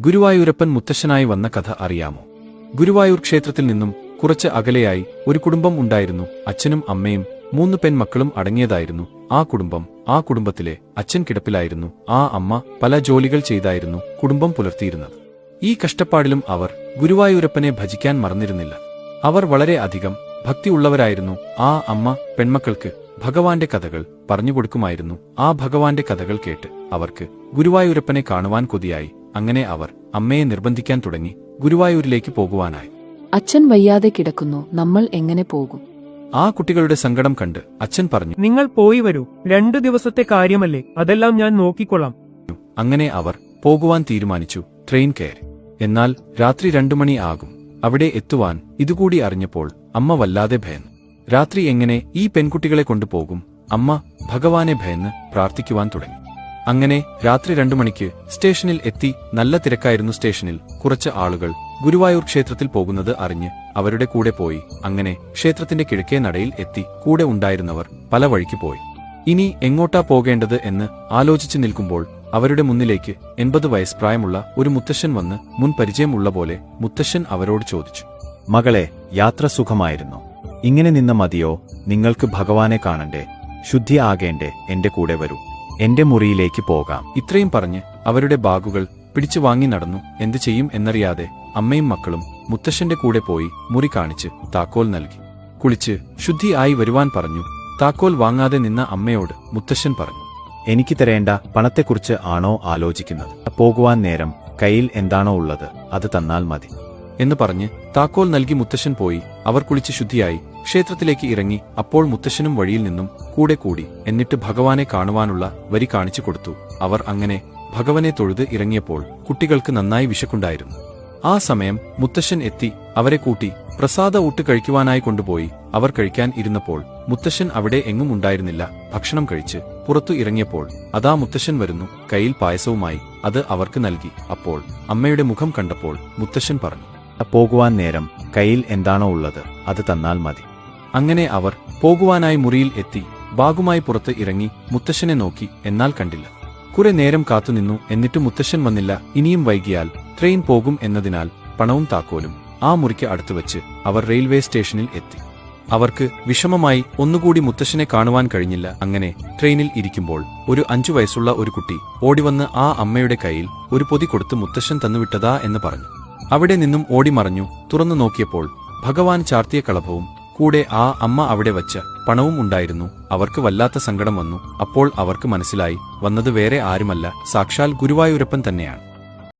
ഗുരുവായൂരപ്പൻ മുത്തശ്ശനായി വന്ന കഥ അറിയാമോ? ഗുരുവായൂർ ക്ഷേത്രത്തിൽ നിന്നും കുറച്ച് അകലെയായി ഒരു കുടുംബം ഉണ്ടായിരുന്നു. അച്ഛനും അമ്മയും 3 പെൺമക്കളും അടങ്ങിയതായിരുന്നു ആ കുടുംബത്തിലെ അച്ഛൻ കിടപ്പിലായിരുന്നു. ആ അമ്മ പല ജോലികൾ ചെയ്തായിരുന്നു കുടുംബം പുലർത്തിയിരുന്നത്. ഈ കഷ്ടപ്പാടിലും അവർ ഗുരുവായൂരപ്പനെ ഭജിക്കാൻ മറന്നിരുന്നില്ല. അവർ വളരെ അധികം ഭക്തിയുള്ളവരായിരുന്നു. ആ അമ്മ പെൺമക്കൾക്ക് ഭഗവാന്റെ കഥകൾ പറഞ്ഞുകൊടുക്കുമായിരുന്നു. ആ ഭഗവാന്റെ കഥകൾ കേട്ട് അവർക്ക് ഗുരുവായൂരപ്പനെ കാണുവാൻ കൊതിയായി. അങ്ങനെ അവർ അമ്മയെ നിർബന്ധിക്കാൻ തുടങ്ങി ഗുരുവായൂരിലേക്ക് പോകുവാനായി. അച്ഛൻ വയ്യാതെ കിടക്കുന്നു, നമ്മൾ എങ്ങനെ പോകും? ആ കുട്ടികളുടെ സങ്കടം കണ്ട് അച്ഛൻ പറഞ്ഞു, നിങ്ങൾ പോയി വരൂ, 2 ദിവസത്തെ കാര്യമല്ലേ, അതെല്ലാം ഞാൻ നോക്കിക്കൊള്ളാം. അങ്ങനെ അവർ പോകുവാൻ തീരുമാനിച്ചു. ട്രെയിൻ കയറി. എന്നാൽ രാത്രി 2 മണി ആകും അവിടെ എത്തുവാൻ. ഇതുകൂടി അറിഞ്ഞപ്പോൾ അമ്മ വല്ലാതെ ഭയന്നു. രാത്രി എങ്ങനെ ഈ പെൺകുട്ടികളെ കൊണ്ടുപോകും? അമ്മ ഭഗവാനെ ഭയന്ന് പ്രാർത്ഥിക്കുവാൻ തുടങ്ങി. അങ്ങനെ രാത്രി 2 മണിക്ക് സ്റ്റേഷനിൽ എത്തി. നല്ല തിരക്കായിരുന്നു സ്റ്റേഷനിൽ. കുറച്ച് ആളുകൾ ഗുരുവായൂർ ക്ഷേത്രത്തിൽ പോകുന്നത് അറിഞ്ഞ് അവരുടെ കൂടെ പോയി. അങ്ങനെ ക്ഷേത്രത്തിന്റെ കിഴക്കേ നടയിൽ എത്തി. കൂടെ ഉണ്ടായിരുന്നവർ പല വഴിക്ക് പോയി. ഇനി എങ്ങോട്ടാ പോകേണ്ടത് എന്ന് ആലോചിച്ചു നിൽക്കുമ്പോൾ അവരുടെ മുന്നിലേക്ക് 80 വയസ്സ് പ്രായമുള്ള ഒരു മുത്തശ്ശൻ വന്ന് മുൻ പരിചയമുള്ള പോലെ മുത്തശ്ശൻ അവരോട് ചോദിച്ചു, മകളെ, യാത്ര സുഖമായിരുന്നു. ഇങ്ങനെ നിന്ന് മതിയോ? നിങ്ങൾക്ക് ഭഗവാനെ കാണണ്ടേ? ശുദ്ധി ആകേണ്ടേ? എന്റെ കൂടെ വരൂ, എന്റെ മുറിയിലേക്ക് പോകാം. ഇത്രയും പറഞ്ഞ് അവരുടെ ബാഗുകൾ പിടിച്ചു വാങ്ങി നടന്നു. എന്തു ചെയ്യും എന്നറിയാതെ അമ്മയും മക്കളും മുത്തശ്ശന്റെ കൂടെ പോയി. മുറി കാണിച്ച് താക്കോൽ നൽകി. കുളിച്ച് ശുദ്ധി ആയി വരുവാൻ പറഞ്ഞു. താക്കോൽ വാങ്ങാതെ നിന്ന അമ്മയോട് മുത്തശ്ശൻ പറഞ്ഞു, എനിക്ക് തരേണ്ട പണത്തെക്കുറിച്ച് ആണോ ആലോചിക്കുന്നത്? പോകുവാൻ നേരം കയ്യിൽ എന്താണോ ഉള്ളത് അത് തന്നാൽ മതി എന്ന് പറഞ്ഞ് താക്കോൽ നൽകി മുത്തശ്ശൻ പോയി. അവർ കുളിച്ച് ശുദ്ധിയായി ക്ഷേത്രത്തിലേക്ക് ഇറങ്ങി. അപ്പോൾ മുത്തശ്ശനും വഴിയിൽ നിന്നും കൂടെ കൂടി. എന്നിട്ട് ഭഗവാനെ കാണുവാനുള്ള വരി കാണിച്ചു കൊടുത്തു. അവർ അങ്ങനെ ഭഗവനെ തൊഴുത് ഇറങ്ങിയപ്പോൾ കുട്ടികൾക്ക് നന്നായി വിശക്കുണ്ടായിരുന്നു. ആ സമയം മുത്തശ്ശൻ എത്തി. അവരെ കൂട്ടി പ്രസാദ ഊട്ട് കഴിക്കുവാനായി കൊണ്ടുപോയി. അവർ കഴിക്കാൻ ഇരുന്നപ്പോൾ മുത്തശ്ശൻ അവിടെ എങ്ങും ഉണ്ടായിരുന്നില്ല. ഭക്ഷണം കഴിച്ച് പുറത്തു ഇറങ്ങിയപ്പോൾ അതാ മുത്തശ്ശൻ വരുന്നു, കയ്യിൽ പായസവുമായി. അത് അവർക്ക് നൽകി. അപ്പോൾ അമ്മയുടെ മുഖം കണ്ടപ്പോൾ മുത്തശ്ശൻ പറഞ്ഞു, പോകുവാൻ നേരം കയ്യിൽ എന്താണോ ഉള്ളത് അത് തന്നാൽ മതി. അങ്ങനെ അവർ പോകുവാനായി മുറിയിൽ എത്തി. ബാഗുമായി പുറത്ത് ഇറങ്ങി. മുത്തശ്ശനെ നോക്കി, എന്നാൽ കണ്ടില്ല. കുറെ നേരം കാത്തുനിന്നു. എന്നിട്ട് മുത്തശ്ശൻ വന്നില്ല. ഇനിയും വൈകിയാൽ ട്രെയിൻ പോകും എന്നതിനാൽ പണവും താക്കോലും ആ മുറിക്ക് അടുത്തുവച്ച് അവർ റെയിൽവേ സ്റ്റേഷനിൽ എത്തി. അവർക്ക് വിഷമമായി. ഒന്നുകൂടി മുത്തശ്ശനെ കാണുവാൻ കഴിഞ്ഞില്ല. അങ്ങനെ ട്രെയിനിൽ ഇരിക്കുമ്പോൾ ഒരു 5 വയസ്സുള്ള ഒരു കുട്ടി ഓടിവന്ന് ആ അമ്മയുടെ കയ്യിൽ ഒരു പൊതി കൊടുത്ത് മുത്തശ്ശൻ തന്നുവിട്ടതാ എന്ന് പറഞ്ഞു. അവിടെ നിന്നും ഓടിമറഞ്ഞു. തുറന്നു നോക്കിയപ്പോൾ ഭഗവാൻ ചാർത്തിയ കളഭവും കൂടെ ആ അമ്മ അവിടെ വച്ച പണവും ഉണ്ടായിരുന്നു. അവർക്ക് വല്ലാത്ത സങ്കടം വന്നു. അപ്പോൾ അവർക്ക് മനസ്സിലായി, വന്നത് വേറെ ആരുമല്ല, സാക്ഷാൽ ഗുരുവായൂരപ്പൻ തന്നെയാണ്.